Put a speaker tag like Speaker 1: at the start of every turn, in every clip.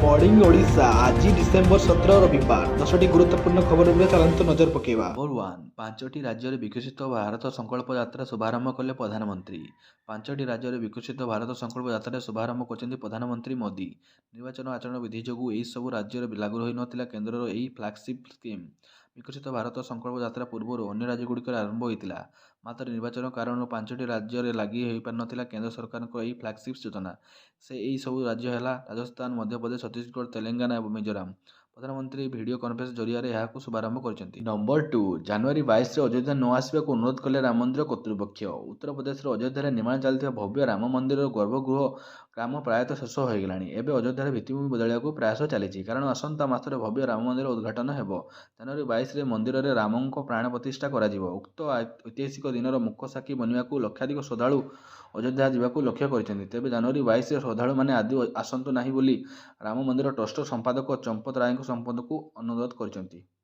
Speaker 1: Morning Odisha आज December 17 रविवार 10टी गुरुत्वपूर्ण खबर उपरे चलंतु नजर पकेवा।
Speaker 2: नंबर वन पांचटी राज्य विकसित भारत संकल्प यात्रा शुभारंभ कले प्रधानमंत्री। पांचटी राज्य विकसित भारत संकल्प यात्रा शुभारंभ कर प्रधानमंत्री मोदी। निर्वाचन आचरण विधि जोगु एही सबु राज्य लागू होई नथिला केंद्रर एही फ्लैगशिप स्कीम। विकसित भारत संकल्प यात्रा पूर्व अन्य राज्यगुड़िक आरंभ होता मात्र निर्वाचन कारण पांचटी राज्य लगी हो पार नथिला केंद्र सरकार एही फ्लैगशिप योजना। से यही सबु राज्य है राजस्थान, मध्यप्रदेश, छत्तीसगढ़, तेलंगाना और मिजोराम। प्रधानमंत्री भिडियो कन्फरेन्स जरिए यहाँ शुभारंभ कर। नंबर टू जनवरी 22 अयोध्या न आसवाक अनुरोध कले राम मंदिर कर्तृपक्ष। उत्तर प्रदेश अयोध्या निर्माण चलता भव्य राम मंदिर गर्भगृह काम प्रायतः शेष हो गला। एवं अयोध्या भित्तिभूमि बदलने को प्रयास चली कारण आसंता मासरे भव्य राम मंदिर उद्घाटन हो। जनवरी 22 मंदिर में राम प्राण प्रतिष्ठा कर उक्त ऐतिहासिक दिन मुख्य साक्षी बनने को लक्षाधिक श्रद्धालु अयोध्या जावाक लक्ष्य कर। तेज जनवरी 22 श्रद्धालु मैंने आदि आसतु ना बोली राम मंदिर ट्रस्ट संपादक चंपत राय संपद को अनुरोध कर।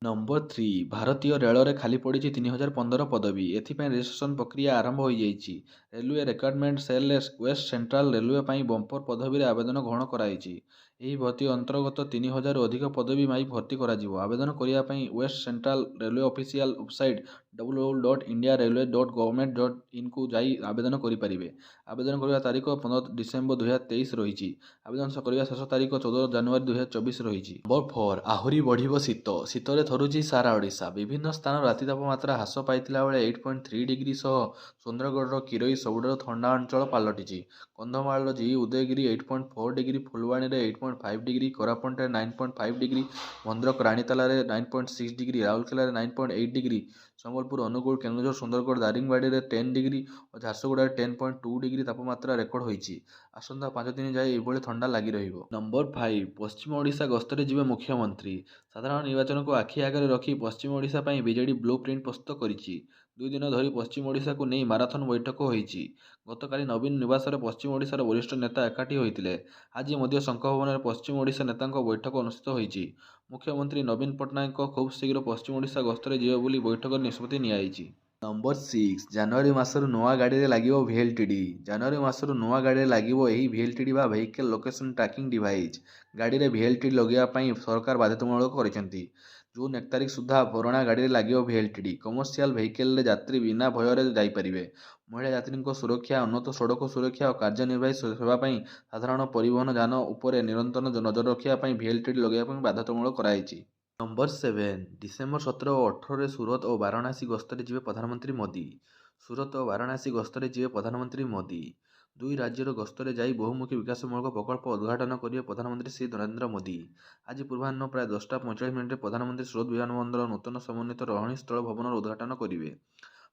Speaker 2: नंबर थ्री भारतीय रेल में खाली पड़ी 3015 पदवी। एथिपाई रजिस्ट्रेशन प्रक्रिया आरंभ हो जाइए। Railway recruitment cell west central railway पर बंपर पदवी आवेदन ग्रहण कराई। यही भर्ती अंतर्गत 3000 अधिक पदवी माई भर्ती करा। आवेदन करने west central railway official website www.indiarailway.government.in को जाई आवेदन करें। आवेदन करने तारीख 15 डिसेम्बर 2023 रही। आवेदन करने शेष तारीख 14 जनवरी 2024 रही। नंबर फोर आहरी बढ़ शीत शीतरे थरुची सारा ओडिशा। विभिन्न स्थान राति तापमात्रा ह्रास पाइला बेले 8.3 डिग्री सह सुंदरगढ़ किरोई सबुठारु ठंडा अंचल पलटिछि। Kandhamal G Udayagiri 8.4 degree, Phulbani 8.5 degree, Koraput 9.5 degree, Bhadrak Ranital 9.6 degree, Rourkela 9.8 degree, Sambalpur Angul Keonjhar Sundargarh Daringbadi 10 degree और झारसुगुड़ा 10.2 डिग्री तापमात्रा रेकर्ड होइछि। आसंता 5 दिन जाए एभली ठंडा लगी रहिबो। नंबर फाइव पश्चिम ओडिशा गस्तरे जिबे मुख्यमंत्री। साधारण निर्वाचन को आखि आगे रखी पश्चिम ओडिशा पई बीजेडी ब्लू प्रिंट प्रस्तुत करिछि। 2 दिन धरी पश्चिम ओडिशा को नहीं माराथन बैठक होइछि। गतकाली नवीन निवास पश्चिम ओडिशार वरिष्ठ नेता एकाठी होइतिले। आज मध्य शंख भवन में पश्चिम ओडिशा नेतांक बैठक अनुष्ठित होइछि। मुख्यमंत्री नवीन पट्टनायक खूब शीघ्र पश्चिम ओडिशा गस्तरे जिबे बोली बैठक निष्पत्ति नियाइछि। नंबर सिक्स जनवरी मासर नुआ गाड़ी लगे VLTD। जनवरी मासर नुआ गाड़ी लगे यही VLTD बा भेहिकल लोकेशन ट्रैकिंग डिवाइस। गाड़ी में VLTD लगेवाई सरकार बाध्यतामूलक कर। जून 1 तारिख सुधा पुराणा गाड़ी लगे VLTD। कमर्शियल भेहिकल यात्री बिना भयर जापरें। महिला यात्री सुरक्षा, उन्नत सड़क सुरक्षा और कार्यनिर्वाही सेवाई साधारण परिवहन यान उपर निरंतर नजर रखापी VLTD लगेवाई बाध्यतामूलक कराई। नंबर 7 डिसेम्बर 17 और 18 सूरत और वाराणसी गस्तरे जिबे प्रधानमंत्री मोदी। सूरत और वाराणसी गस्तरे जिबे प्रधानमंत्री मोदी। दुई राज्यर गस्तरे जाई बहुमुखी विकासमूलक प्रकल्प उद्घाटन करेंगे प्रधानमंत्री श्री नरेंद्र मोदी। आज पूर्वाह्न प्राय 10:45 प्रधानमंत्री सूरत विमानबंदर नूतन समन्वित रहणी स्थल भवन उद्घाटन करेंगे।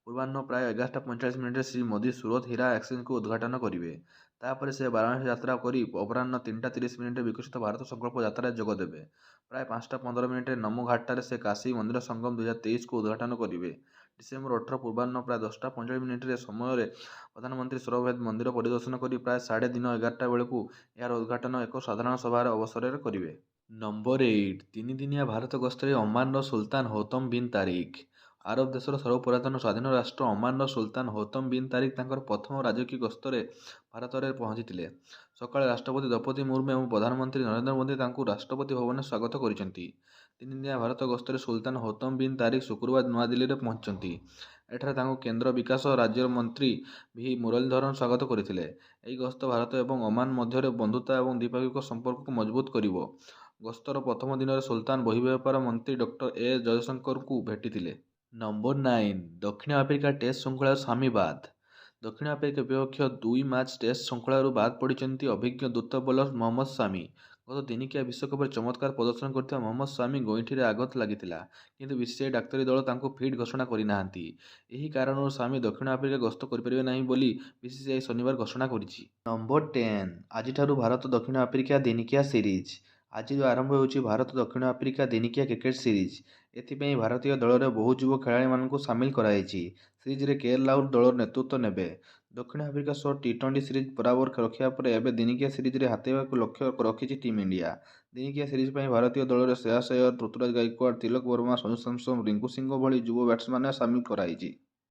Speaker 2: पूर्वाह्न प्राय 11:45 श्री मोदी सूरत हीरा एक्सचेंज को उद्घाटन करेंगे। तापर से वाराणसी यात्रा करी अपराह्न 3:30 विकसित भारत संकल्प यात्रा जोगदेवे। प्राय 5:15 नमो घाटार से काशी मंदिर संगम 2023 को उद्घाटन करेंगे। डिसेम्बर 18 पूर्वाह्न प्राय 10:45 समय प्रधानमंत्री सरोवरभेद मंदिर परिदर्शन कर प्राय 11:30 बेलू यार उद्घाटन एक साधारण सभार अवसर करेंगे। नंबर 8 तीन दिनिया भारत गस्तरे ओमान सुल्तान हौतम बिन तारिक। आरब देशर सर्वपुरातन स्वाधीन राष्ट्र ओमान सुल्तान हौतम बिन तारिक तांकर प्रथम राजकीय गस्तरे भारत में पहुंची। सकाळे राष्ट्रपति द्रौपदी मुर्मू और प्रधानमंत्री नरेंद्र मोदी तांकु राष्ट्रपति भवन में स्वागत करिसेंति। 3 दिनिया भारत गस्तरे सुल्तान हौतम बिन तारिक शुक्रवार नुआदिल्ली में पहुंचती। एठारे तांकु केंद्र विकास राज्य मंत्री भी मुरलीधरन स्वागत करथिले। एही गस्त भारत और ओमान मध्य बंधुता और द्विपाक्षिक संपर्क को मजबूत करिवो। गस्तर प्रथम दिन में सुल्तान बहिर्व्यापार मंत्री डॉक्टर ए जयशंकर को भेटिथिले। नंबर 9 दक्षिण आफ्रिका टेस्ट श्रृंखला स्वामीबाद। दक्षिण आफ्रिका विपक्ष 2 मैच टेस्ट श्रृंखला बाद पड़ती अभिज्ञ द्रुत बोलर मोहम्मद शामी। गत दिनिकिया विश्वकप चमत्कार प्रदर्शन करथिबा मोहम्मद शामी गोईठी आघात लगिथिला किंतु बीसीसीआई डाक्तरी दल तांको फिट घोषणा करिनाहांती। एही कारणରୁ शामी दक्षिण आफ्रिका गस्त करिपारिबे नाही बोली बीसीसीआई शनिवार घोषणा करिछि। नंबर 10 आजिठारु भारत दक्षिण आफ्रिका दिनिकिया सीरीज। आज आरंभ होउछि भारत दक्षिण आफ्रिका दिनिकिया क्रिकेट सीरीज। एथिपाई भारतीय दल में बहु युव खेलाड़ी मानू सामिल कराई। सीरीज रे केएल राहुल दल नेतृत्व नेबे। दक्षिण आफ्रिका सह टी20 सीरीज बराबर रखा पर एवं दिनिकिया सीरीज रे हाथेइबाकु लक्ष्य रखिछि टीम इंडिया। दिनिकिया सीरीज पर भारतीय दल में श्रेयस अय्यर, ऋतुराज गायकवाड़, तिलक वर्मा, संजू सैमसन, रिंकू सिंह भली युव बैट्समैन सामिल कराई।